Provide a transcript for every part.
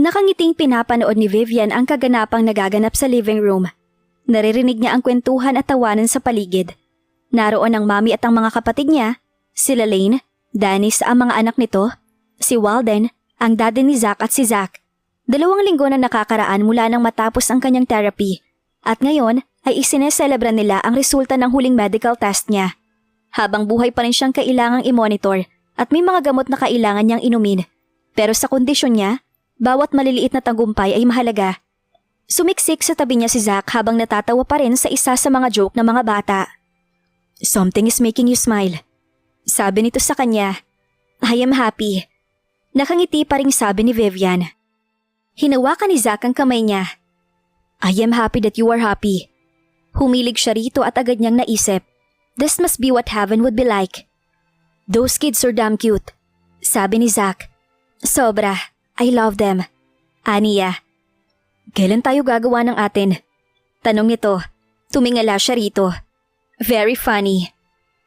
Nakangiting pinapanood ni Vivian ang kaganapang nagaganap sa living room. Naririnig niya ang kwentuhan at tawanan sa paligid. Naroon ang mami at ang mga kapatid niya, sila Lane, Dennis ang mga anak nito, si Walden, ang daddy ni Zach at si Zach. 2 linggo na nakakaraan mula nang matapos ang kanyang therapy at ngayon ay isineselebra nila ang resulta ng huling medical test niya. Habang buhay pa rin siyang kailangang i-monitor at may mga gamot na kailangan niyang inumin. Pero sa kondisyon niya, bawat maliliit na tagumpay ay mahalaga. Sumiksik sa tabi niya si Zach habang natatawa pa rin sa isa sa mga joke ng mga bata. "Something is making you smile," sabi nito sa kanya. "I am happy." Nakangiti pa ring sabi ni Vivian. Hinawakan ni Zach ang kamay niya. "I am happy that you are happy." Humilig siya rito at agad niyang naisip, this must be what heaven would be like. "Those kids are damn cute," sabi ni Zach. "Sobra. I love them." Aniya. "Kailan tayo gagawa ng atin?" tanong nito. Tumingala siya rito. "Very funny."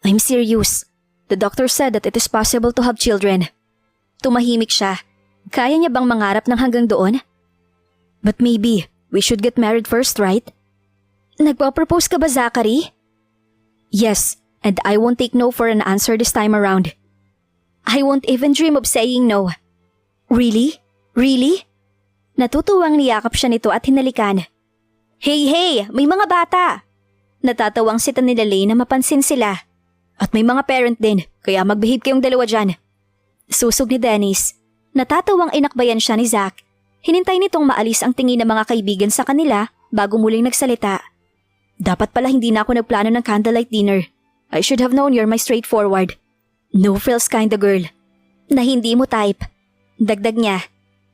"I'm serious. The doctor said that it is possible to have children." Tumahimik siya. Kaya niya bang mangarap ng hanggang doon? "But maybe we should get married first, right?" "Nagpo-propose ka ba, Zachary?" "Yes, and I won't take no for an answer this time around." "I won't even dream of saying no." "Really? Really?" Natutuwang niyakap siya nito at hinalikan. Hey! May mga bata!" Natatawang sita nila Lane na mapansin sila. "At may mga parent din, kaya magbehave kayong dalawa dyan." Susog ni Dennis. Natatawang inakbayan siya ni Zach. Hinintay nitong maalis ang tingin ng mga kaibigan sa kanila bago muling nagsalita. "Dapat pala hindi na ako nagplano ng candlelight dinner. I should have known you're my straightforward, no frills kinda girl." "Na hindi mo type." Dagdag niya.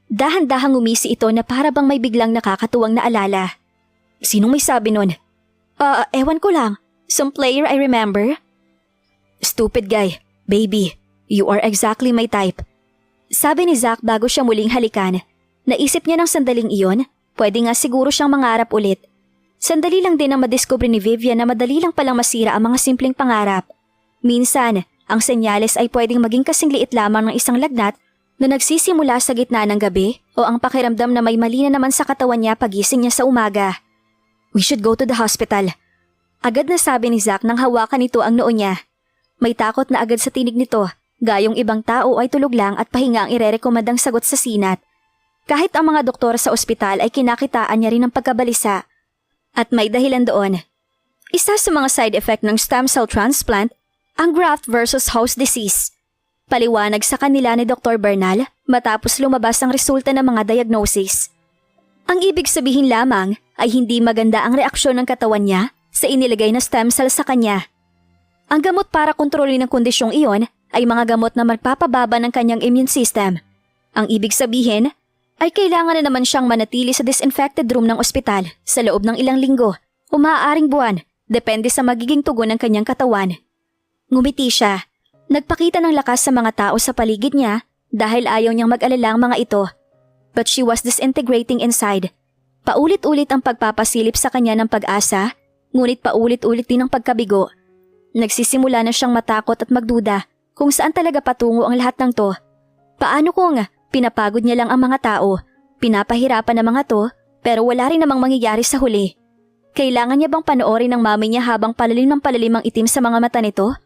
Dahan-dahang umisi ito na para bang may biglang nakakatuwang naalala. "Sinong may sabi nun?" Ewan ko lang. Some player I remember." "Stupid guy. Baby, you are exactly my type." Sabi ni Zach bago siya muling halikan. Naisip niya ng sandaling iyon, pwede nga siguro siyang mangarap ulit. Sandali lang din ang madiskubre ni Vivian na madali lang palang masira ang mga simpleng pangarap. Minsan, ang senyales ay pwedeng maging kasing liit lamang ng isang lagnat na nagsisimula sa gitna ng gabi o ang pakiramdam na may mali na naman sa katawan niya pagising niya sa umaga. "We should go to the hospital." Agad na sabi ni Zach nang hawakan nito ang noo niya. May takot na agad sa tinig nito, gayong ibang tao ay tulog lang at pahinga ang irerekomendang sagot sa sinat. Kahit ang mga doktor sa ospital ay kinakitaan niya rin ang pagkabalisa. At may dahilan doon. Isa sa mga side effect ng stem cell transplant, ang graft versus host disease. Paliwanag sa kanila ni Dr. Bernal matapos lumabas ang resulta ng mga diagnosis. Ang ibig sabihin lamang ay hindi maganda ang reaksyon ng katawan niya sa inilagay na stem cell sa kanya. Ang gamot para kontrolin ang kondisyong iyon ay mga gamot na magpapababa ng kanyang immune system. Ang ibig sabihin ay kailangan na naman siyang manatili sa disinfected room ng ospital sa loob ng ilang linggo o maaaring buwan, depende sa magiging tugon ng kanyang katawan. Ngumiti siya. Nagpakita ng lakas sa mga tao sa paligid niya dahil ayaw niyang mag-alala ang mga ito. But she was disintegrating inside. Paulit-ulit ang pagpapasilip sa kanya ng pag-asa, ngunit paulit-ulit din ang pagkabigo. Nagsisimula na siyang matakot at magduda kung saan talaga patungo ang lahat ng to. Paano kung pinapagod niya lang ang mga tao, pinapahirapan ang mga to, pero wala rin namang mangyayari sa huli? Kailangan niya bang panoorin ng mami niya habang palalim ng palalim ang itim sa mga mata nito?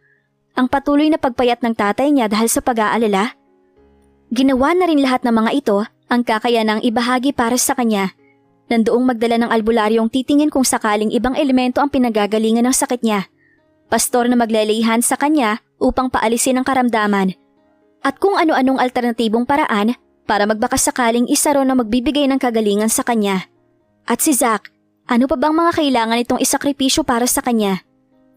Ang patuloy na pagpayat ng tatay niya dahil sa pag-aalala? Ginawa na rin lahat ng mga ito ang kakayanang ibahagi para sa kanya. Nandoong magdala ng albularyong titingin kung sakaling ibang elemento ang pinagagalingan ng sakit niya. Pastor na maglalayihan sa kanya upang paalisin ang karamdaman. At kung ano-anong alternatibong paraan para magbakasakaling isa ron na magbibigay ng kagalingan sa kanya. At si Zach, ano pa bang mga kailangan itong isakripisyo para sa kanya?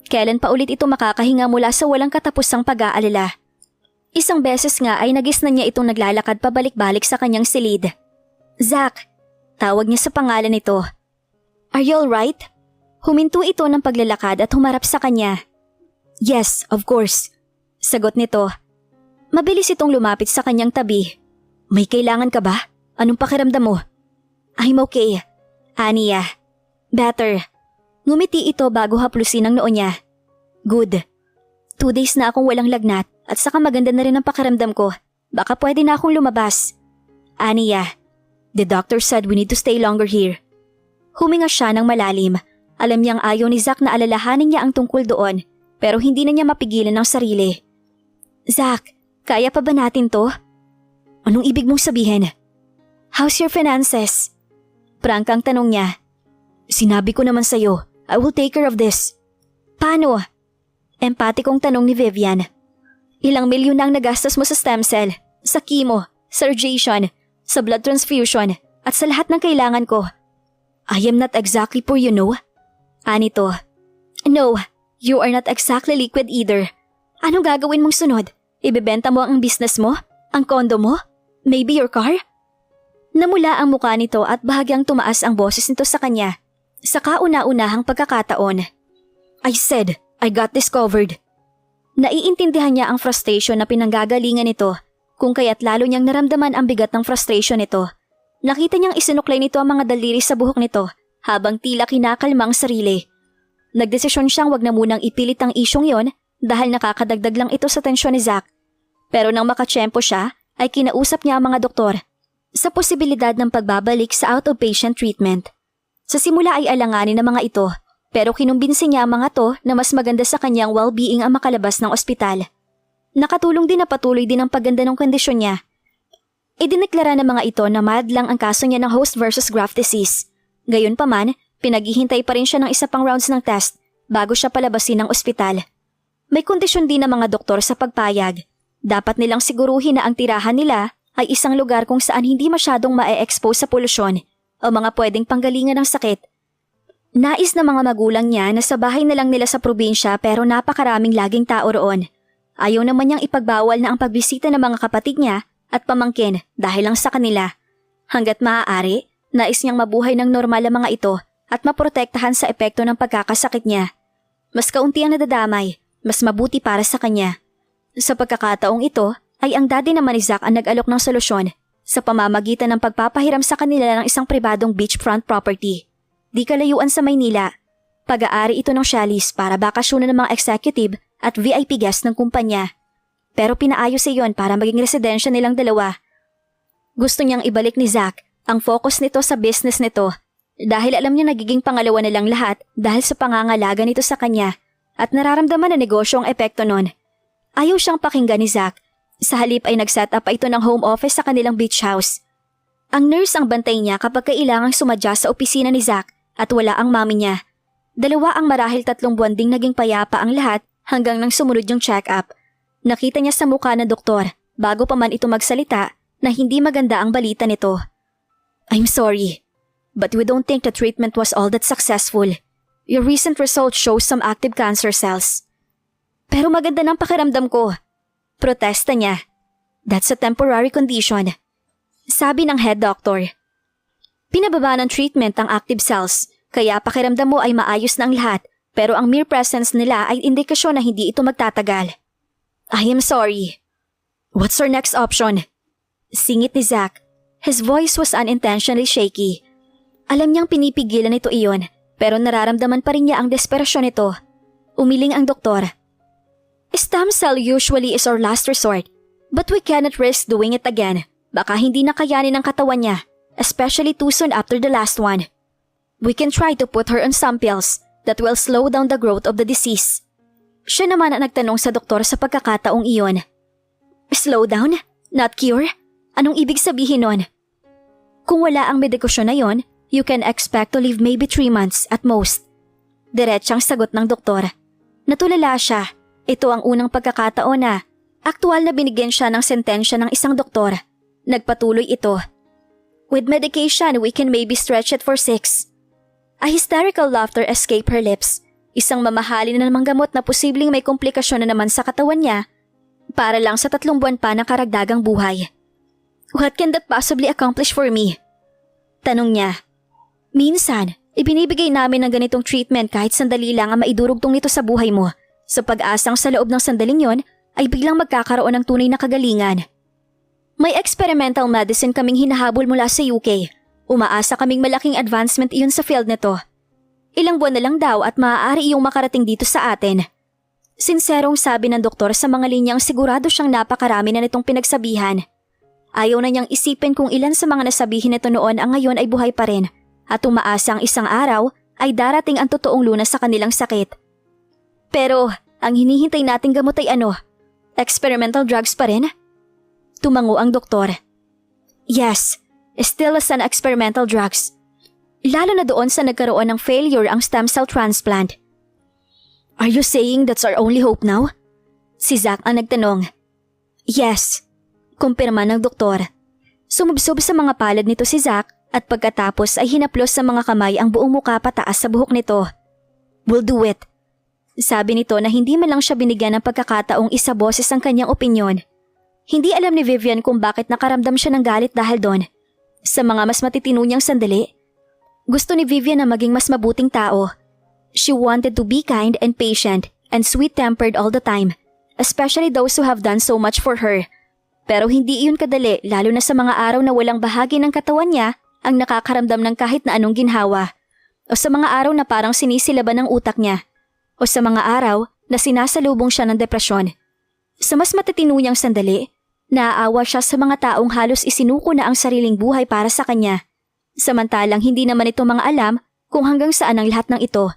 Kailan pa ulit ito makakahinga mula sa walang katapusang pag-aalala? Isang beses nga ay nagisnan niya itong naglalakad pabalik-balik sa kanyang silid. "Zach," tawag niya sa pangalan nito. "Are you alright?" Huminto ito ng paglalakad at humarap sa kanya. "Yes, of course," sagot nito. Mabilis itong lumapit sa kanyang tabi. "May kailangan ka ba? Anong pakiramdam mo?" "I'm okay, Aniya. Better." Ngumiti ito bago haplusin ang noo niya. "Good. 2 days na akong walang lagnat at saka maganda na rin ang pakiramdam ko. Baka pwede na akong lumabas." "Aniya, The doctor said we need to stay longer here. Huminga siya ng malalim. Alam niyang ayaw ni Zack na alalahanin niya ang tungkol doon, pero hindi na niya mapigilan ang sarili. Zack, kaya pa ba natin to? Anong ibig mong sabihin? How's your finances? Prangkang tanong niya. Sinabi ko naman sa'yo, I will take care of this. Paano? Empatikong tanong ni Vivian. Ilang milyon na ang nagastos mo sa stem cell, sa chemo, sa radiation, sa blood transfusion, at sa lahat ng kailangan ko. I am not exactly poor, you know. Anito. No, you are not exactly liquid either. Anong gagawin mong sunod? Ibebenta mo ang business mo? Ang kondo mo? Maybe your car? Namula ang mukha nito at bahagyang tumaas ang boses nito sa kanya. Sa kauna-unahang pagkakataon. I said, I got this covered. Naiintindihan niya ang frustration na pinanggagalingan nito, kung kaya't lalo niyang naramdaman ang bigat ng frustration nito. Nakita niyang isinuklay nito ang mga daliri sa buhok nito habang tila kinakalma ang sarili. Nagdesisyon siyang wag na munang ipilit ang isyong yon dahil nakakadagdag lang ito sa tensyon ni Zack. Pero nang makatsyempo siya, ay kinausap niya ang mga doktor sa posibilidad ng pagbabalik sa out-of-patient treatment. Sa simula ay alanganin ng mga ito, pero kinumbinsi niya ang mga to na mas maganda sa kanyang well-being ang makalabas ng ospital. Nakatulong din na patuloy din ang pagganda ng kondisyon niya. Idineklara ng mga ito na mild lang ang kaso niya ng host versus graft disease. Gayunpaman, pinaghihintay pa rin siya ng isa pang rounds ng test bago siya palabasin ng ospital. May kondisyon din ng mga doktor sa pagpayag. Dapat nilang siguruhin na ang tirahan nila ay isang lugar kung saan hindi masyadong ma-expose sa polusyon o mga pwedeng panggalingan ng sakit. Nais na mga magulang niya na sa bahay na lang nila sa probinsya pero napakaraming laging tao roon. Ayaw naman niyang ipagbawal na ang pagbisita ng mga kapatid niya at pamangkin dahil lang sa kanila. Hanggat maaari, nais niyang mabuhay ng normal ang mga ito at maprotektahan sa epekto ng pagkakasakit niya. Mas kaunti ang nadadamay, mas mabuti para sa kanya. Sa pagkakataong ito, ay ang daddy naman ni Zack ang nag-alok ng solusyon sa pamamagitan ng pagpapahiram sa kanila ng isang pribadong beachfront property. Di kalayuan sa Maynila. Pag-aari ito ng chalet para bakasyonan ng mga executive at VIP guest ng kumpanya. Pero pinaayos iyon para maging residensya nilang dalawa. Gusto niyang ibalik ni Zack ang focus nito sa business nito dahil alam niya nagiging pangalawa na lang lahat dahil sa pangangalaga nito sa kanya at nararamdaman na negosyo ang epekto nun. Ayaw siyang pakinggan ni Zack. Sa halip ay nag-set up ito ng home office sa kanilang beach house. Ang nurse ang bantay niya kapag kailangang sumadya sa opisina ni Zack at wala ang mami niya. Dalawa ang marahil 3 buwan ding naging payapa ang lahat hanggang nang sumunod yung check-up. Nakita niya sa mukha ng doktor bago pa man ito magsalita na hindi maganda ang balita nito. I'm sorry, but we don't think the treatment was all that successful. Your recent results show some active cancer cells. Pero maganda ng pakiramdam ko. Protesta niya. That's a temporary condition. Sabi ng head doctor. Pinababa ng treatment ang active cells, kaya pakiramdam mo ay maayos na ang lahat, pero ang mere presence nila ay indikasyon na hindi ito magtatagal. I am sorry. What's our next option? Singit ni Zack. His voice was unintentionally shaky. Alam niyang pinipigilan nito iyon, pero nararamdaman pa rin niya ang desperasyon nito. Umiling ang doktor. Stem cell usually is our last resort, but we cannot risk doing it again. Baka hindi na kayanin ng katawan niya, especially too soon after the last one. We can try to put her on some pills that will slow down the growth of the disease. Siya naman ang nagtanong sa doktor sa pagkakataong iyon. Slow down? Not cure? Anong ibig sabihin nun? Kung wala ang medikasyon na yon, you can expect to live maybe 3 months at most. Diretsang sagot ng doktor. Natulala siya. Ito ang unang pagkakataon na aktual na binigyan siya ng sentensya ng isang doktor. Nagpatuloy ito. With medication, we can maybe stretch it for 6. A hysterical laughter escaped her lips. Isang mamahalin na namang gamot na posibleng may komplikasyon na naman sa katawan niya para lang sa 3 buwan pa ng karagdagang buhay. What can that possibly accomplish for me? Tanong niya. Minsan, ibinibigay namin ng ganitong treatment kahit sandali lang ang maidurugtong nito sa buhay mo. Sa pag-asang sa loob ng sandaling yon ay biglang magkakaroon ng tunay na kagalingan. May experimental medicine kaming hinahabol mula sa UK. Umaasa kaming malaking advancement iyon sa field nito. Ilang buwan na lang daw at maaari iyong makarating dito sa atin. Sinserong sabi ng doktor sa mga linyang sigurado siyang napakarami na nitong pinagsabihan. Ayaw na niyang isipin kung ilan sa mga nasabihin nito noon ang ngayon ay buhay pa rin at umaasa ang isang araw ay darating ang totoong lunas sa kanilang sakit. Pero ang hinihintay nating gamot ay ano? Experimental drugs pa rin? Tumango ang doktor. Yes, still as an experimental drugs. Lalo na doon sa nagkaroon ng failure ang stem cell transplant. Are you saying that's our only hope now? Si Zack ang nagtanong. Yes, kumpirma ng doktor. Sumubsob sa mga palad nito si Zack at pagkatapos ay hinaplos sa mga kamay ang buong muka pataas sa buhok nito. We'll do it. Sabi nito na hindi man lang siya binigyan ng pagkakataong isaboses ang kanyang opinyon. Hindi alam ni Vivian kung bakit nakaramdam siya ng galit dahil doon. Sa mga mas matitino niyang sandali, gusto ni Vivian na maging mas mabuting tao. She wanted to be kind and patient and sweet-tempered all the time, especially those who have done so much for her. Pero hindi iyon kadali lalo na sa mga araw na walang bahagi ng katawan niya ang nakakaramdam ng kahit na anong ginhawa. O sa mga araw na parang sinisilaban ng utak niya. O sa mga araw na sinasalubong siya ng depresyon. Sa mas matitino niyang sandali, naaawa siya sa mga taong halos isinuko na ang sariling buhay para sa kanya. Samantalang hindi naman ito mga alam kung hanggang saan ang lahat ng ito.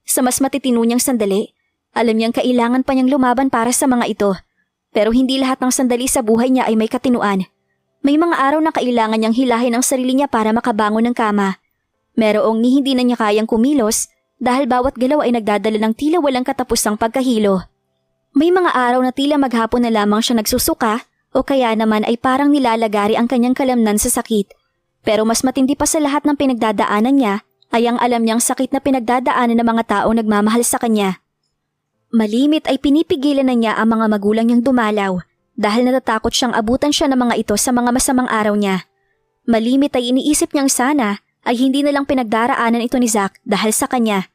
Sa mas matitino niyang sandali, alam niyang kailangan pa niyang lumaban para sa mga ito. Pero hindi lahat ng sandali sa buhay niya ay may katinuan. May mga araw na kailangan niyang hilahin ang sarili niya para makabangon ng kama. Merong ni hindi na niya kayang kumilos dahil bawat galaw ay nagdadala ng tila walang katapusang pagkahilo. May mga araw na tila maghapon na lamang siya nagsusuka o kaya naman ay parang nilalagari ang kanyang kalamnan sa sakit. Pero mas matindi pa sa lahat ng pinagdadaanan niya ay ang alam niyang sakit na pinagdadaanan ng mga taong nagmamahal sa kanya. Malimit ay pinipigilan na niya ang mga magulang niyang dumalaw dahil natatakot siyang abutan siya ng mga ito sa mga masamang araw niya. Malimit ay iniisip niyang sana ay hindi na lang pinagdaraanan ito ni Zack dahil sa kanya.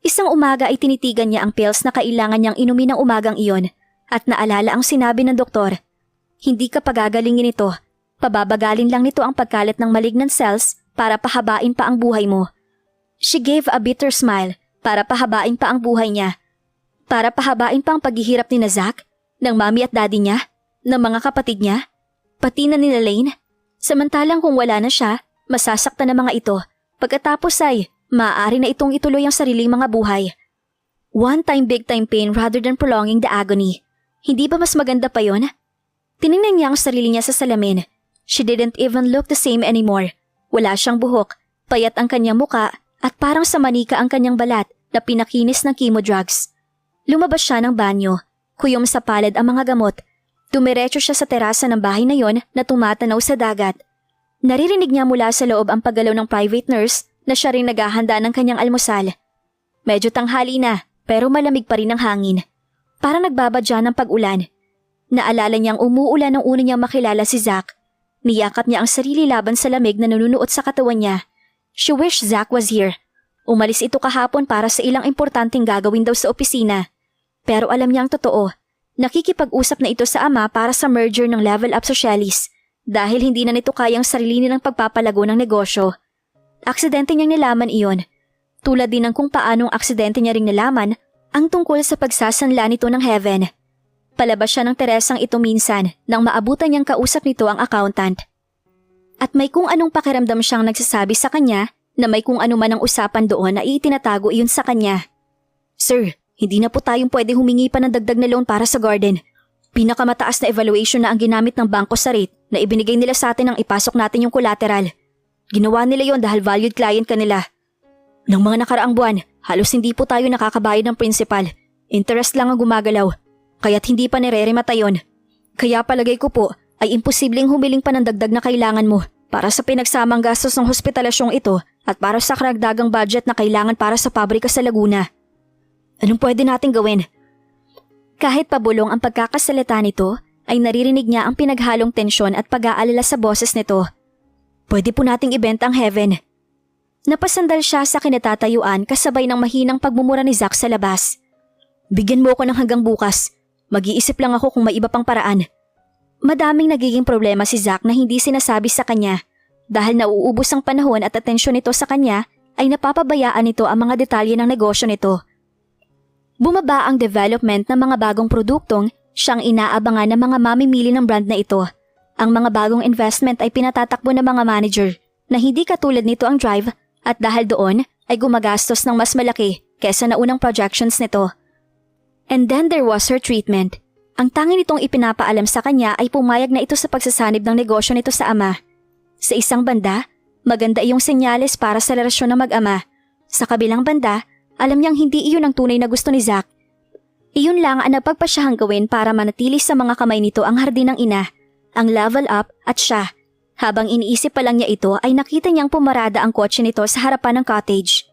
Isang umaga ay tinitigan niya ang pills na kailangan niyang inumin ng umagang iyon at naalala ang sinabi ng doktor. Hindi ka pagagalingin ito, pababagalin lang nito ang pagkalat ng malignant cells para pahabain pa ang buhay mo. She gave a bitter smile para pahabain pa ang buhay niya. Para pahabain pa ang paghihirap ni Zack, ng mami at daddy niya, ng mga kapatid niya, pati na nila Lane. Samantalang kung wala na siya, masasaktan na mga ito. Pagkatapos ay, maaari na itong ituloy ang sariling mga buhay. One-time big-time pain rather than prolonging the agony. Hindi ba mas maganda pa yon? Tinignan niya ang sarili niya sa salamin. She didn't even look the same anymore. Wala siyang buhok, payat ang kanyang muka at parang sa manika ang kanyang balat na pinakinis ng chemo drugs. Lumabas siya ng banyo, kuyom sa palad ang mga gamot. Dumiretso siya sa terasa ng bahay na yon na tumatanaw sa dagat. Naririnig niya mula sa loob ang paggalaw ng private nurse na siya rin naghahanda ng kanyang almusal. Medyo tanghali na pero malamig pa rin ang hangin. Parang nagbabadya ng pag-ulan. Naalala niyang umuulan nung una niyang makilala si Zack. Niyakap niya ang sarili laban sa lamig na nanunuot sa katawan niya. She wished Zack was here. Umalis ito kahapon para sa ilang importanteng gagawin daw sa opisina. Pero alam niyang totoo. Nakikipag-usap na ito sa ama para sa merger ng Level Up Socialis dahil hindi na nito kayang sarilinin ng pagpapalago ng negosyo. Aksidente niyang nalaman iyon. Tulad din ng kung paanong aksidente niya ring nalaman ang tungkol sa pagsasanla nito ng Heaven. Palabas siya ng Teresang ito minsan nang maabutan niyang kausap nito ang accountant. At may kung anong pakiramdam siyang nagsasabi sa kanya na may kung ano man ang usapan doon na itinatago iyon sa kanya. Sir, hindi na po tayong pwede humingi pa ng dagdag na loan para sa garden. Pinakamataas na evaluation na ang ginamit ng bangko sa rate na ibinigay nila sa atin nang ipasok natin yung collateral. Ginawa nila yon dahil valued client ka nila. Nang mga nakaraang buwan, halos hindi po tayo nakakabayad ng principal. Interest lang ang gumagalaw. Kaya't hindi pa nireremata yon. Kaya palagay ko po ay imposibleng humiling pa ng dagdag na kailangan mo para sa pinagsamang gastos ng hospitalasyong ito at para sa karagdagang budget na kailangan para sa pabrika sa Laguna. Anong pwede nating gawin? Kahit pabulong ang pagkakasalita nito, ay naririnig niya ang pinaghalong tensyon at pag-aalala sa boses nito. Pwede po nating ibenta ang Heaven. Napasandal siya sa kinatatayuan kasabay ng mahinang pagmumura ni Zack sa labas. Bigyan mo ako ng hanggang bukas. Mag-iisip lang ako kung may iba pang paraan. Madaming nagiging problema si Zack na hindi sinasabi sa kanya. Dahil nauubos ang panahon at atensyon nito sa kanya, ay napapabayaan nito ang mga detalye ng negosyo nito. Bumaba ang development ng mga bagong produktong siyang inaabangan ng mga mamimili ng brand na ito. Ang mga bagong investment ay pinatatakbo ng mga manager na hindi katulad nito ang drive at dahil doon ay gumagastos ng mas malaki kesa na unang projections nito. And then there was her treatment. Ang tanging nitong ipinapaalam sa kanya ay pumayag na ito sa pagsasanib ng negosyo nito sa ama. Sa isang banda, maganda iyong senyales para sa relasyon ng mag-ama. Sa kabilang banda, alam niyang hindi iyon ang tunay na gusto ni Zack. Iyon lang ang napagpasyahang gawin para manatili sa mga kamay nito ang hardin ng ina, ang level up at siya. Habang iniisip pa lang niya ito ay nakita niyang pumarada ang kotse nito sa harapan ng cottage.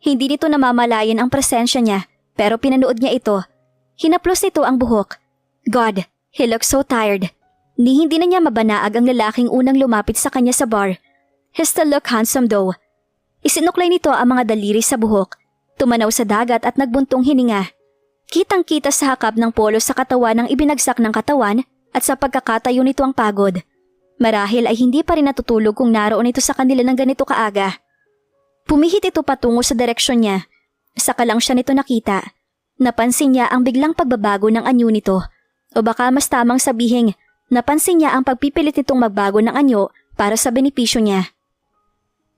Hindi nito namamalayan ang presensya niya pero pinanood niya ito. Hinaplos nito ang buhok. God, he looked so tired. Ni hindi na niya mabanaag ang lalaking unang lumapit sa kanya sa bar. He still looked handsome though. Isinuklay nito ang mga daliri sa buhok. Tumanaw sa dagat at nagbuntong hininga. Kitang-kita sa hakap ng polo sa katawan ng ibinagsak ng katawan at sa pagkakatayo nito ang pagod. Marahil ay hindi pa rin natutulog kung naroon ito sa kanila ng ganito kaaga. Pumihit ito patungo sa direksyon niya. Saka lang siya nito nakita. Napansin niya ang biglang pagbabago ng anyo nito. O baka mas tamang sabihing, napansin niya ang pagpipilit nitong magbago ng anyo para sa benepisyo niya.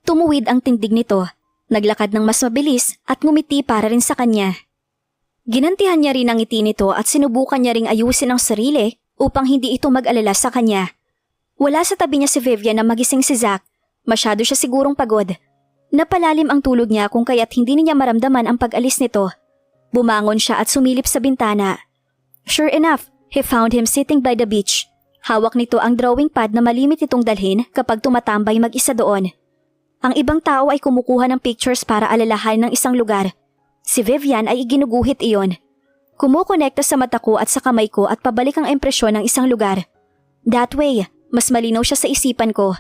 Tumuwid ang tindig nito. Naglakad ng mas mabilis at ngumiti para rin sa kanya. Ginantihan niya rin ang ngiti nito at sinubukan niya ring ayusin ang sarili upang hindi ito mag-alala sa kanya. Wala sa tabi niya si Vivian na magising si Zack. Masyado siya sigurong pagod. Napalalim ang tulog niya kung kaya't hindi niya maramdaman ang pag-alis nito. Bumangon siya at sumilip sa bintana. Sure enough, he found him sitting by the beach. Hawak nito ang drawing pad na malimit itong dalhin kapag tumatambay mag-isa doon. Ang ibang tao ay kumukuha ng pictures para alalahanin ng isang lugar. Si Vivian ay iginuguhit iyon. Kumukonekta sa mata ko at sa kamay ko at pabalik ang impresyon ng isang lugar. That way, mas malinaw siya sa isipan ko.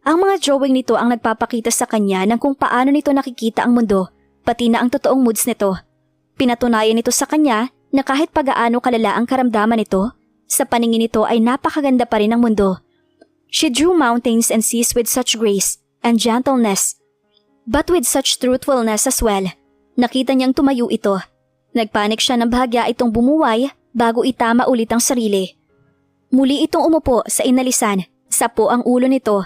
Ang mga drawing nito ang nagpapakita sa kanya ng kung paano nito nakikita ang mundo, pati na ang totoong moods nito. Pinatunayan nito sa kanya na kahit pagaano kalala ang karamdaman nito, sa paningin nito ay napakaganda pa rin ang mundo. She drew mountains and seas with such grace and gentleness, but with such truthfulness as well. Nakita niyang tumayo ito. Nagpanik siya ng bahagya itong bumuway bago itama ulit ang sarili. Muli itong umupo sa inalisan, sapo ang ulo nito.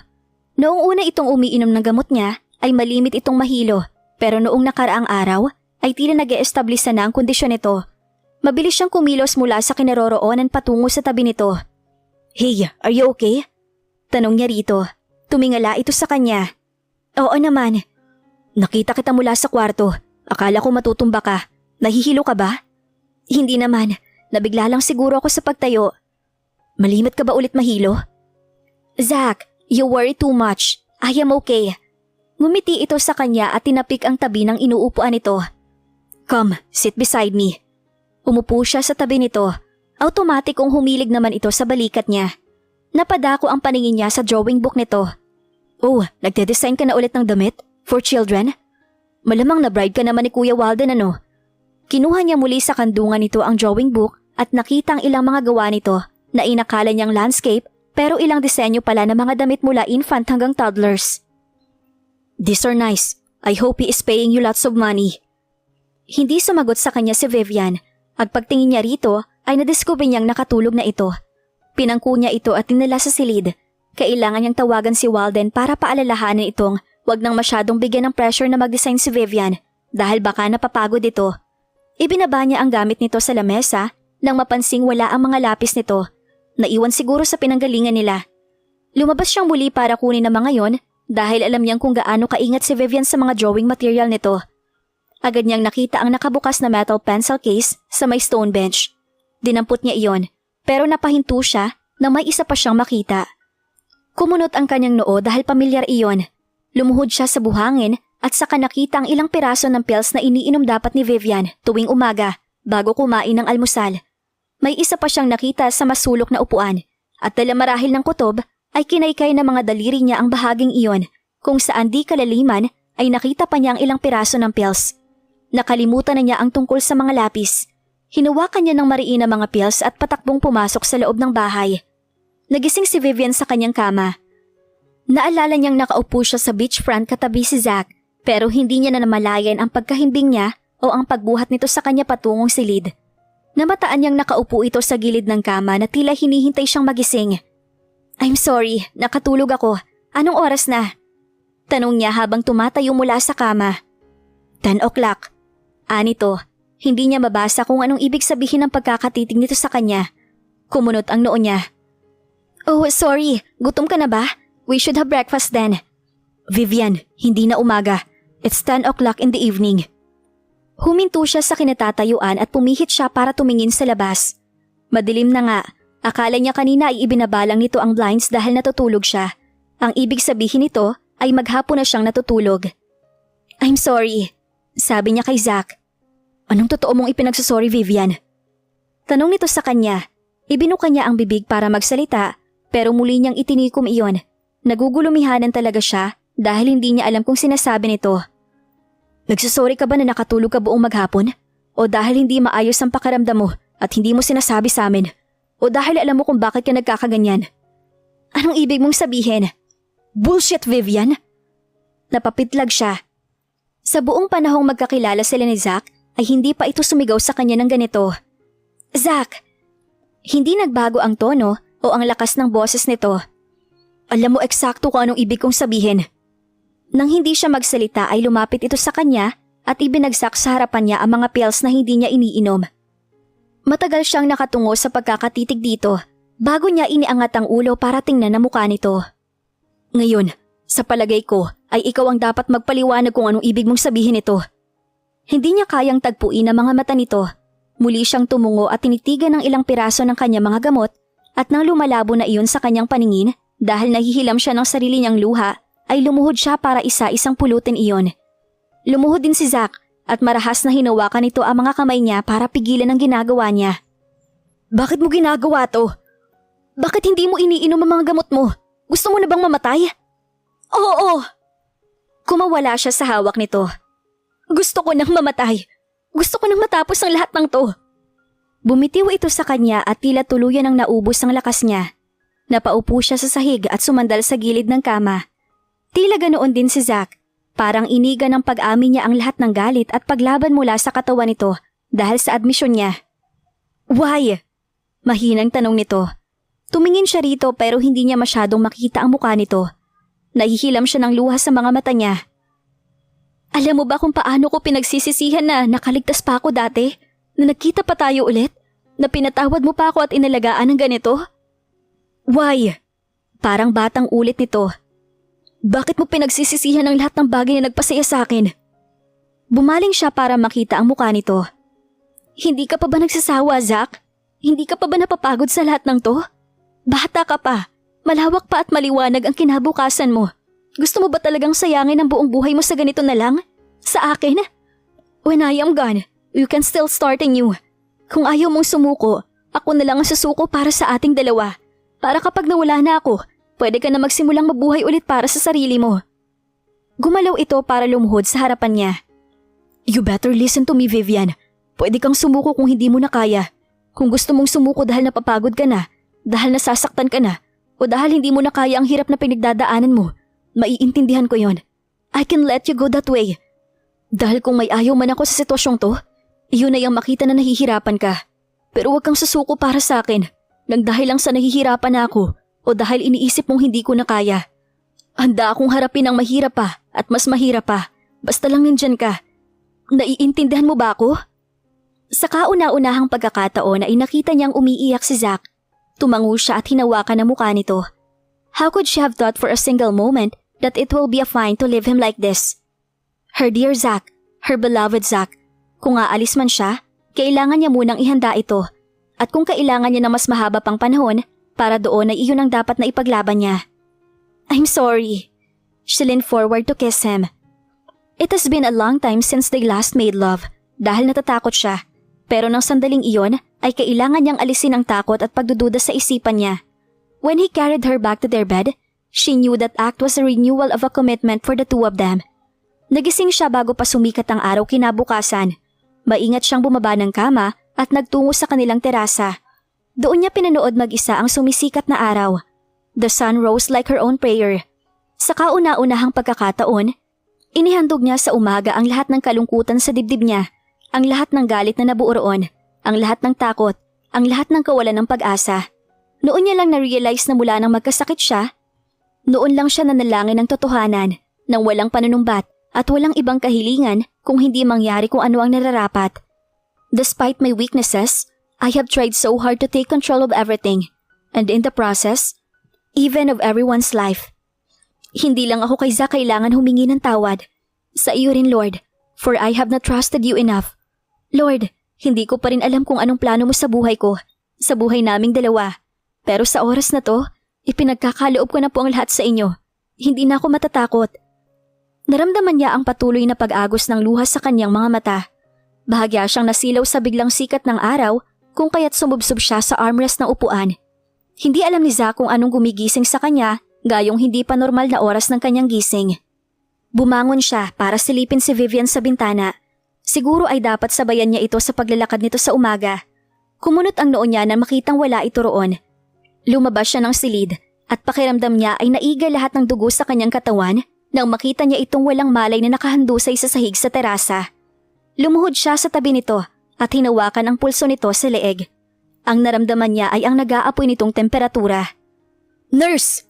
Noong una itong umiinom ng gamot niya ay malimit itong mahilo, pero noong nakaraang araw ay tila nag-e-establish na ang kondisyon nito. Mabilis siyang kumilos mula sa kinaroroonan patungo sa tabi nito. Hey, are you okay? Tanong niya rito. Tumingala ito sa kanya. Oo naman. Nakita kita mula sa kwarto. Akala ko matutumba ka. Nahihilo ka ba? Hindi naman. Nabigla lang siguro ako sa pagtayo. Malimit ka ba ulit mahilo? Zack, you worry too much. I am okay. Ngumiti ito sa kanya at tinapik ang tabi ng inuupuan nito. Come, sit beside me. Umupo siya sa tabi nito. Automatikong humilig naman ito sa balikat niya. Napadako ang paningin niya sa drawing book nito. Oh, nagde-design ka na ulit ng damit? For children? Malamang na-bribe ka naman ni Kuya Walden ano? Kinuha niya muli sa kandungan nito ang drawing book at nakita ang ilang mga gawa nito na inakala niyang landscape pero ilang disenyo pala ng mga damit mula infant hanggang toddlers. These are nice. I hope he is paying you lots of money. Hindi sumagot sa kanya si Vivian at pagtingin niya rito ay nadiskubre niyang nakatulog na ito. Pinangko niya ito at tinala sa silid. Kailangan niyang tawagan si Walden para paalalahanan itong wag nang masyadong bigyan ng pressure na mag-design si Vivian dahil baka napapagod ito. Ibinaba niya ang gamit nito sa lamesa nang mapansing wala ang mga lapis nito. Naiwan siguro sa pinanggalingan nila. Lumabas siyang muli para kunin ang mga yon dahil alam niyang kung gaano kaingat si Vivian sa mga drawing material nito. Agad niyang nakita ang nakabukas na metal pencil case sa may stone bench. Dinampot niya iyon pero napahinto siya na may isa pa siyang makita. Kumunot ang kanyang noo dahil pamilyar iyon. Lumuhod siya sa buhangin at saka nakita ang ilang piraso ng pills na iniinom dapat ni Vivian tuwing umaga bago kumain ng almusal. May isa pa siyang nakita sa masulok na upuan at dala marahil ng kutob ay kinaykay ng mga daliri niya ang bahaging iyon kung saan di kalaliman ay nakita pa niya ang ilang piraso ng pills. Nakalimutan na niya ang tungkol sa mga lapis. Hinawakan niya ng mariin ang mga pills at patakbong pumasok sa loob ng bahay. Nagising si Vivian sa kanyang kama. Naalala niyang nakaupo siya sa beachfront katabi si Zack pero hindi niya na namalayan ang pagkahimbing niya o ang pagbuhat nito sa kanya patungong silid. Namataan niyang nakaupo ito sa gilid ng kama na tila hinihintay siyang magising. I'm sorry, nakatulog ako. Anong oras na? Tanong niya habang tumatayo mula sa kama. 10 o'clock. Anito, hindi niya mabasa kung anong ibig sabihin ng pagkakatitig nito sa kanya. Kumunot ang noo niya. Oh, sorry. Gutom ka na ba? We should have breakfast then. Vivian, hindi na umaga. It's 10 o'clock in the evening. Huminto siya sa kinatatayuan at pumihit siya para tumingin sa labas. Madilim na nga. Akala niya kanina ay ibinabalang nito ang blinds dahil natutulog siya. Ang ibig sabihin nito ay maghapon na siyang natutulog. I'm sorry, sabi niya kay Zach. Anong totoo mong ipinagsasorry, Vivian? Tanong nito sa kanya. Ibinuka niya ang bibig para magsalita pero muli niyang itinikom iyon. Nagugulumihanan talaga siya dahil hindi niya alam kung sinasabi nito. Nagsasorry ka ba na nakatulog ka buong maghapon? O dahil hindi maayos ang pakiramdam mo at hindi mo sinasabi sa amin? O dahil alam mo kung bakit ka nagkakaganyan? Anong ibig mong sabihin? Bullshit, Vivian! Napapitlag siya. Sa buong panahong magkakilala sila ni Zach ay hindi pa ito sumigaw sa kanya ng ganito. Zach! Hindi nagbago ang tono o ang lakas ng boses nito. Alam mo eksakto kung anong ibig kong sabihin. Nang hindi siya magsalita ay lumapit ito sa kanya at ibinagsak sa harapan niya ang mga pills na hindi niya iniinom. Matagal siyang nakatungo sa pagkakatitig dito bago niya iniangat ang ulo para tingnan ang mukha nito. Ngayon, sa palagay ko ay ikaw ang dapat magpaliwanag kung anong ibig mong sabihin ito. Hindi niya kayang tagpuin ang mga mata nito. Muli siyang tumungo at tinitigan ng ilang piraso ng kanyang mga gamot at nang lumalabo na iyon sa kanyang paningin dahil nahihilam siya ng sarili niyang luha ay lumuhod siya para isa-isang pulutin iyon. Lumuhod din si Zach at marahas na hinawakan nito ang mga kamay niya para pigilan ang ginagawa niya. Bakit mo ginagawa to? Bakit hindi mo iniinom ang mga gamot mo? Gusto mo na bang mamatay? Oo. Kumawala siya sa hawak nito. Gusto ko nang mamatay. Gusto ko nang matapos ang lahat ng to. Bumitiw ito sa kanya at tila tuluyan ang naubos ang lakas niya. Napaupo siya sa sahig at sumandal sa gilid ng kama. Tila ganoon din si Zach. Parang iniga ng pag-amin niya ang lahat ng galit at paglaban mula sa katawan nito dahil sa admisyon niya. Why? Mahinang tanong nito. Tumingin siya rito pero hindi niya masyadong makita ang mukha nito. Nahihilam siya ng luha sa mga mata niya. Alam mo ba kung paano ko pinagsisisihan na nakaligtas pa ako dati? Na nagkita pa tayo ulit? Na pinatawad mo pa ako at inalagaan ng ganito? Why? Parang batang ulit nito. Bakit mo pinagsisisihan ang lahat ng bagay na nagpasaya sa akin? Bumaling siya para makita ang mukha nito. Hindi ka pa ba nagsasawa, Zach? Hindi ka pa ba napapagod sa lahat ng to? Bata ka pa. Malawak pa at maliwanag ang kinabukasan mo. Gusto mo ba talagang sayangin ang buong buhay mo sa ganito na lang? Sa akin? When I am gone, you can still start anew. Kung ayaw mong sumuko, ako na lang ang susuko para sa ating dalawa. Para kapag nawala na ako, pwede ka na magsimulang mabuhay ulit para sa sarili mo. Gumalaw ito para lumuhod sa harapan niya. You better listen to me, Vivian. Pwede kang sumuko kung hindi mo na kaya. Kung gusto mong sumuko dahil napapagod ka na, dahil nasasaktan ka na, o dahil hindi mo na kaya ang hirap na pinagdadaanan mo, maiintindihan ko yon. I can let you go that way. Dahil kung may ayaw man ako sa sitwasyong to, iyon ay ang makita na nahihirapan ka. Pero huwag kang susuko para sa akin. Nang dahil lang sa nahihirapan na ako o dahil iniisip mong hindi ko na kaya. Handa akong harapin ang mahirap pa at mas mahirap pa. Basta lang nandyan ka. Naiintindihan mo ba ako? Sa kauna-unahang pagkakataon ay nakita niyang umiiyak si Zach. Tumango siya at hinawakan ang mukha nito. How could she have thought for a single moment that it will be a fine to leave him like this? Her dear Zach, her beloved Zach. Kung aalis man siya, kailangan niya munang ihanda ito. At kung kailangan niya ng mas mahaba pang panahon, para doon ay iyon ang dapat na ipaglaban niya. I'm sorry. She leaned forward to kiss him. It has been a long time since they last made love dahil natatakot siya. Pero nang sandaling iyon ay kailangan niyang alisin ang takot at pagdududa sa isipan niya. When he carried her back to their bed, she knew that act was a renewal of a commitment for the two of them. Nagising siya bago pa sumikat ang araw kinabukasan. Maingat siyang bumaba ng kama at nagtungo sa kanilang terasa. Doon niya pinanood mag-isa ang sumisikat na araw. The sun rose like her own prayer. Sa kauna-unahang pagkakataon, inihandog niya sa umaga ang lahat ng kalungkutan sa dibdib niya, ang lahat ng galit na nabuo roon, ang lahat ng takot, ang lahat ng kawalan ng pag-asa. Noon niya lang na-realize na mula nang magkasakit siya, noon lang siya nanalangin ng totohanan, nang walang panunumbat at walang ibang kahilingan kung hindi mangyari kung ano ang nararapat. Despite my weaknesses, I have tried so hard to take control of everything, and in the process, even of everyone's life. Hindi lang ako kay Zack kailangan humingi ng tawad. Sa iyo rin, Lord, for I have not trusted you enough. Lord, hindi ko pa rin alam kung anong plano mo sa buhay ko, sa buhay naming dalawa. Pero sa oras na to, ipinagkakaloob ko na po ang lahat sa inyo. Hindi na ako matatakot. Naramdaman niya ang patuloy na pag-agos ng luha sa kanyang mga mata. Bahagya siyang nasilaw sa biglang sikat ng araw kung kaya't sumubsob siya sa armrest ng upuan. Hindi alam ni Zack kung anong gumigising sa kanya gayong hindi pa normal na oras ng kanyang gising. Bumangon siya para silipin si Vivian sa bintana. Siguro ay dapat sabayan niya ito sa paglalakad nito sa umaga. Kumunot ang noo niya na makitang wala ito roon. Lumabas siya ng silid at pakiramdam niya ay naiga lahat ng dugo sa kanyang katawan nang makita niya itong walang malay na nakahandusay sa sahig sa terasa. Lumuhod siya sa tabi nito at hinawakan ang pulso nito sa leeg. Ang naramdaman niya ay ang nag-aapoy nitong temperatura. "Nurse!"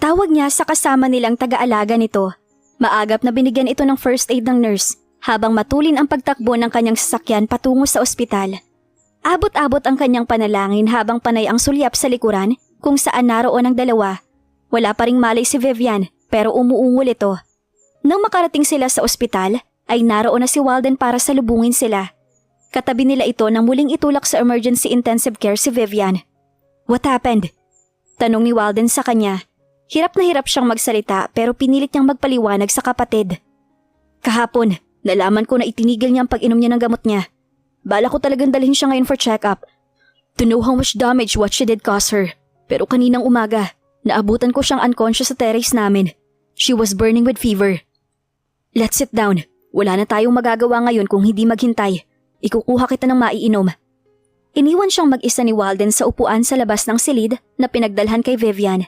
Tawag niya sa kasama nilang taga-alaga nito. Maagap na binigyan ito ng first aid ng nurse habang matulin ang pagtakbo ng kanyang sasakyan patungo sa ospital. Abot-abot ang kanyang panalangin habang panay ang sulyap sa likuran kung saan naroon ang dalawa. Wala pa ring malay si Vivian pero umuungol ito. Nang makarating sila sa ospital ay naroon na si Walden para salubungin sila. Katabi nila ito nang muling itulak sa emergency intensive care si Vivian. "What happened?" Tanong ni Walden sa kanya. Hirap na hirap siyang magsalita pero pinilit niyang magpaliwanag sa kapatid. "Kahapon, nalaman ko na itinigil niya ang pag-inom niya ng gamot niya. Bala ko talagang dalhin siya ngayon for check-up. To know how much damage what she did cause her. Pero kaninang umaga, naabutan ko siyang unconscious sa terrace namin. She was burning with fever." "Let's sit down. Wala na tayong magagawa ngayon kung hindi maghintay. Ikukuha kita ng maiinom." Iniwan siyang mag-isa ni Walden sa upuan sa labas ng silid na pinagdalhan kay Vivian.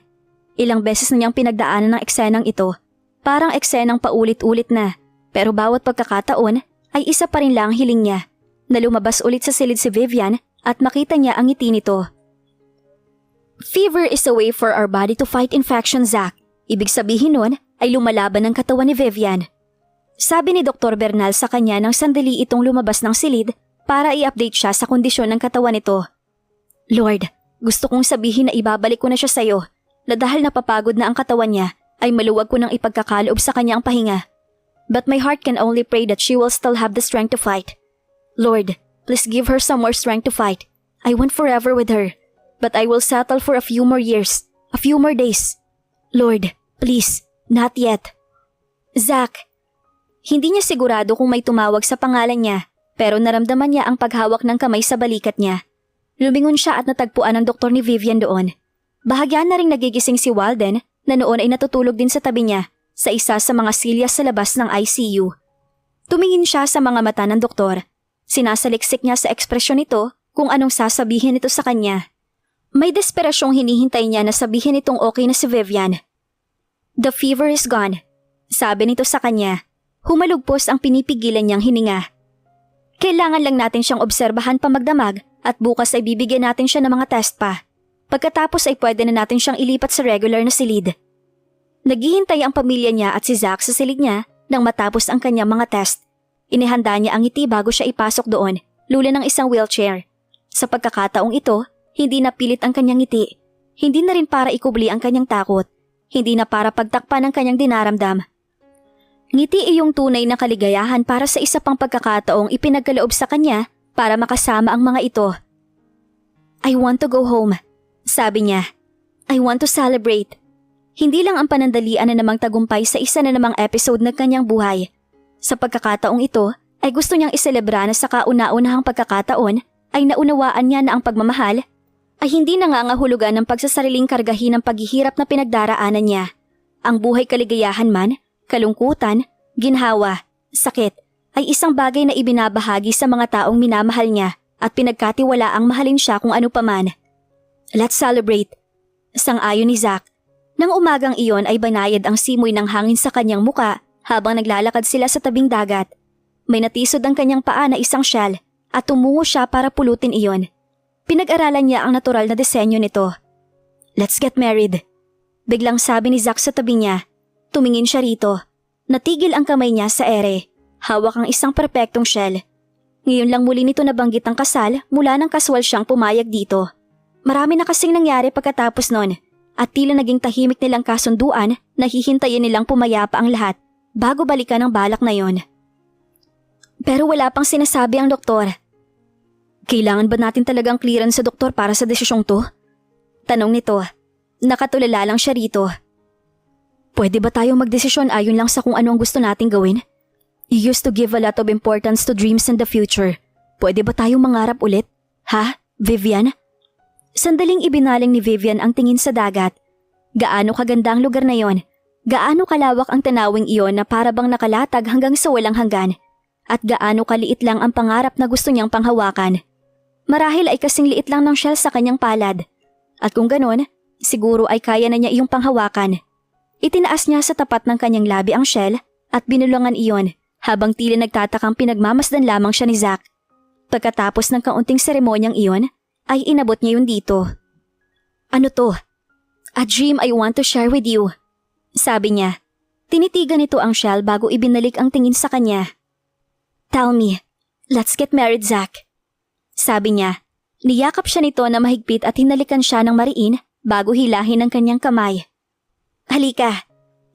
Ilang beses na niyang pinagdaanan ng eksenang ito. Parang eksenang paulit-ulit na. Pero bawat pagkakataon ay isa pa rin lang ang hiling niya. Na lumabas ulit sa silid si Vivian at makita niya ang ngiti nito. "Fever is a way for our body to fight infection, Zack. Ibig sabihin nun ay lumalaban ang katawan ni Vivian." Sabi ni Dr. Bernal sa kanya nang sandali itong lumabas ng silid para i-update siya sa kondisyon ng katawan nito. "Lord, gusto kong sabihin na ibabalik ko na siya sa'yo na dahil napapagod na ang katawan niya ay maluwag ko ng ipagkakaloob sa kanya ang pahinga. But my heart can only pray that she will still have the strength to fight. Lord, please give her some more strength to fight. I want forever with her, but I will settle for a few more years, a few more days. Lord, please, not yet." "Zack." Hindi niya sigurado kung may tumawag sa pangalan niya, pero naramdaman niya ang paghawak ng kamay sa balikat niya. Lumingon siya at natagpuan ang doktor ni Vivian doon. Bahagyan na ring nagigising si Walden na noon ay natutulog din sa tabi niya sa isa sa mga silya sa labas ng ICU. Tumingin siya sa mga mata ng doktor. Sinasaliksik niya sa ekspresyon nito kung anong sasabihin nito sa kanya. May desperasyong hinihintay niya na sabihin nitong okay na si Vivian. "The fever is gone," sabi nito sa kanya. Humalugpos ang pinipigilan niyang hininga. "Kailangan lang natin siyang obserbahan pa magdamag at bukas ay bibigyan natin siya ng mga test pa. Pagkatapos ay pwede na natin siyang ilipat sa regular na silid." Naghihintay ang pamilya niya at si Zack sa silid niya nang matapos ang kanyang mga test. Inihanda niya ang ngiti bago siya ipasok doon, lula ng isang wheelchair. Sa pagkakataong ito, hindi na pilit ang kanyang ngiti. Hindi na rin para ikubli ang kanyang takot. Hindi na para pagtakpan ang kanyang dinaramdam. Ngiti iyong tunay na kaligayahan para sa isa pang pagkakataong ipinagkaloob sa kanya para makasama ang mga ito. "I want to go home," sabi niya. "I want to celebrate." Hindi lang ang panandalian na namang tagumpay sa isa na namang episode ng kanyang buhay. Sa pagkakataong ito ay gusto niyang iselebra na sa kauna-unahang pagkakataon ay naunawaan niya na ang pagmamahal ay hindi nangangahulugan ng pagsasariling kargahin ng paghihirap na pinagdaraanan niya. Ang buhay kaligayahan man, kalungkutan, ginhawa, sakit ay isang bagay na ibinabahagi sa mga taong minamahal niya at pinagkatiwalaang mahalin siya kung ano paman. "Let's celebrate," sang-ayon ni Zack. Nang umagang iyon ay banayad ang simoy ng hangin sa kanyang muka habang naglalakad sila sa tabing dagat. May natisod ang kanyang paa na isang shell at tumungo siya para pulutin iyon. Pinag-aralan niya ang natural na disenyo nito. "Let's get married." Biglang sabi ni Zack sa tabi niya. Tumingin siya rito. Natigil ang kamay niya sa ere. Hawak ang isang perpektong shell. Ngayon lang muli nito nabanggit ang kasal mula nang kaswal siyang pumayag dito. Marami na kasing nangyari pagkatapos nun at tila naging tahimik nilang kasunduan na hihintayin nilang pumayapa ang lahat bago balikan ang balak na yon. Pero wala pang sinasabi ang doktor. "Kailangan ba natin talagang clearance sa doktor para sa desisyong to?" Tanong nito. Nakatulala lang siya rito. "Pwede ba tayong magdesisyon ayon lang sa kung ano ang gusto nating gawin? You used to give a lot of importance to dreams in the future. Pwede ba tayong mangarap ulit? Ha, Vivian?" Sandaling ibinaling ni Vivian ang tingin sa dagat. Gaano kaganda ang lugar na yon? Gaano kalawak ang tanawing iyon na para bang nakalatag hanggang sa walang hanggan? At gaano kaliit lang ang pangarap na gusto niyang panghawakan? Marahil ay kasing liit lang ng shell sa kanyang palad. At kung ganon, siguro ay kaya na niya iyong panghawakan. Itinaas niya sa tapat ng kanyang labi ang shell at binulungan iyon habang tila nagtatakang pinagmamasdan lamang siya ni Zack. Pagkatapos ng kaunting seremonyang iyon, ay inabot niya yun dito. "Ano to?" "A dream I want to share with you," sabi niya. Tinitigan nito ang shell bago ibinalik ang tingin sa kanya. "Tell me, let's get married, Zack," sabi niya. Niyakap siya nito na mahigpit at hinalikan siya ng mariin bago hilahin ang kanyang kamay. "Halika,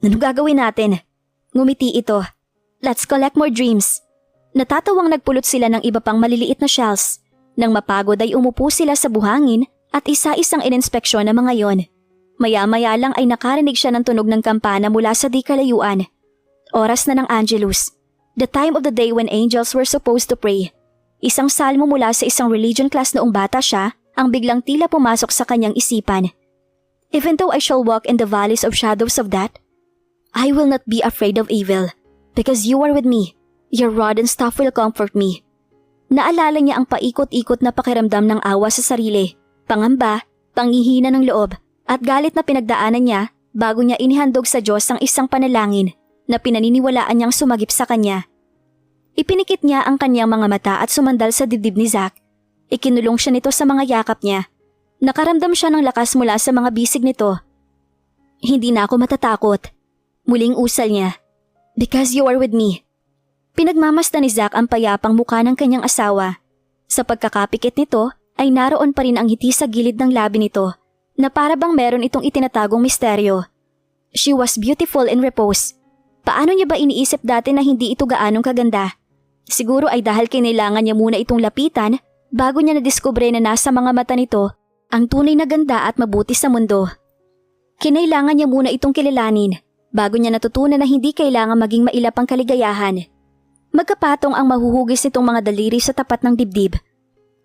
anong gagawin natin?" Ngumiti ito. "Let's collect more dreams." Natatawang nagpulot sila ng iba pang maliliit na shells. Nang mapagod ay umupo sila sa buhangin at isa-isang ininspeksyon ang mga yon. Maya-maya lang ay nakarinig siya ng tunog ng kampana mula sa di kalayuan. Oras na ng Angelus. The time of the day when angels were supposed to pray. Isang salmo mula sa isang religion class noong bata siya ang biglang tila pumasok sa kanyang isipan. "Even though I shall walk in the valleys of shadows of death, I will not be afraid of evil, because you are with me. Your rod and staff will comfort me." Naalala niya ang paikot-ikot na pakiramdam ng awa sa sarili, pangamba, panghihina ng loob, at galit na pinagdaanan niya bago niya inihandog sa Diyos ang isang panalangin na pinaniniwalaan niyang sumagip sa kanya. Ipinikit niya ang kanyang mga mata at sumandal sa dibdib ni Zack. Ikinulong siya nito sa mga yakap niya. Nakaramdam siya ng lakas mula sa mga bisig nito. "Hindi na ako matatakot." Muling usal niya. "Because you are with me." Pinagmamasdan ni Zack ang payapang mukha ng kanyang asawa. Sa pagkakapikit nito ay naroon pa rin ang ngiti sa gilid ng labi nito na para bang meron itong itinatagong misteryo. She was beautiful in repose. Paano niya ba iniisip dati na hindi ito gaanong kaganda? Siguro ay dahil kinailangan niya muna itong lapitan bago niya nadiskubre na nasa mga mata nito ang tunay na ganda at mabuti sa mundo. Kinailangan niya muna itong kilalanin bago niya natutunan na hindi kailangan maging mailap ang kaligayahan. Magkapatong ang mahuhugis nitong mga daliri sa tapat ng dibdib.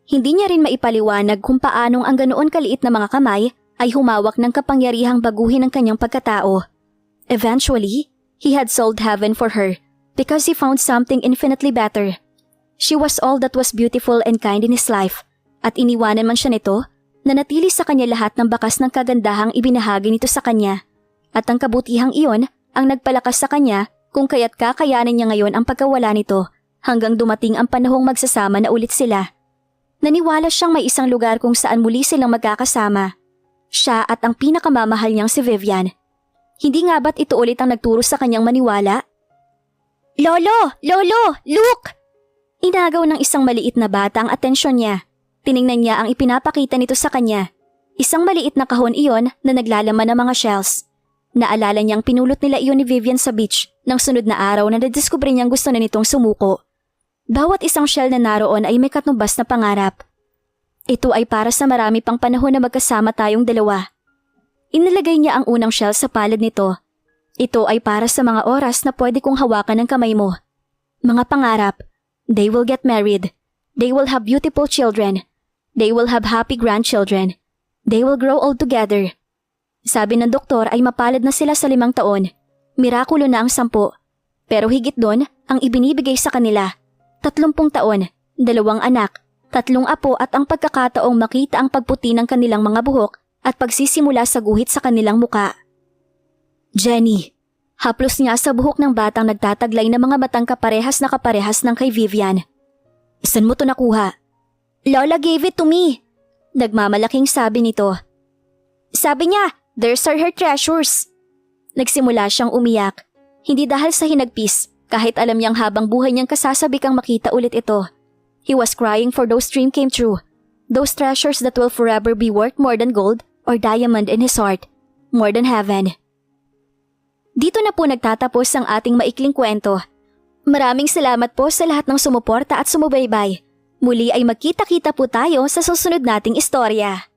Hindi niya rin maipaliwanag kung paanong ang ganoon kaliit na mga kamay ay humawak ng kapangyarihang baguhin ang kanyang pagkatao. Eventually, he had sold heaven for her because he found something infinitely better. She was all that was beautiful and kind in his life, at iniwanan man siya nito, nanatili sa kanya lahat ng bakas ng kagandahang ibinahagi nito sa kanya. At ang kabutihang iyon ang nagpalakas sa kanya kung kaya't kakayanin niya ngayon ang pagkawala nito hanggang dumating ang panahong magsasama na ulit sila. Naniwala siyang may isang lugar kung saan muli silang magkakasama. Siya at ang pinakamamahal niyang si Vivian. Hindi nga ba't ito ulit ang nagturo sa kanyang maniwala? "Lolo! Lolo! Look!" Inagaw ng isang maliit na bata ang atensyon niya. Tiningnan niya ang ipinapakita nito sa kanya. Isang maliit na kahon iyon na naglalaman ng mga shells. Naalala niyang pinulot nila iyon ni Vivian sa beach nang sunod na araw na nadiskubre niyang gusto na nitong sumuko. Bawat isang shell na naroon ay may katnubas na pangarap. Ito ay para sa marami pang panahon na magkasama tayong dalawa. Inilagay niya ang unang shell sa palad nito. Ito ay para sa mga oras na pwede kong hawakan ng kamay mo. Mga pangarap. They will get married. They will have beautiful children. They will have happy grandchildren. They will grow old together. Sabi ng doktor ay mapalad na sila sa 5 taon. Mirakulo na ang 10. Pero higit doon ang ibinibigay sa kanila. 30 taon, 2 anak, 3 apo at ang pagkakataong makita ang pagputi ng kanilang mga buhok at pagsisimula sa guhit sa kanilang muka. "Jenny," haplos niya sa buhok ng batang nagtataglay na mga matang kaparehas na kaparehas ng kay Vivian. "Saan mo to nakuha?" "Lola gave it to me." Nagmamalaking sabi nito. Sabi niya, there's are her treasures. Nagsimula siyang umiyak. Hindi dahil sa hinagpis, kahit alam niyang habang buhay niyang kasasabi kang makita ulit ito. He was crying for those dreams came true. Those treasures that will forever be worth more than gold or diamond in his heart. More than heaven. Dito na po nagtatapos ang ating maikling kwento. Maraming salamat po sa lahat ng sumuporta at sumubaybay. Muli ay magkita-kita po tayo sa susunod nating istorya.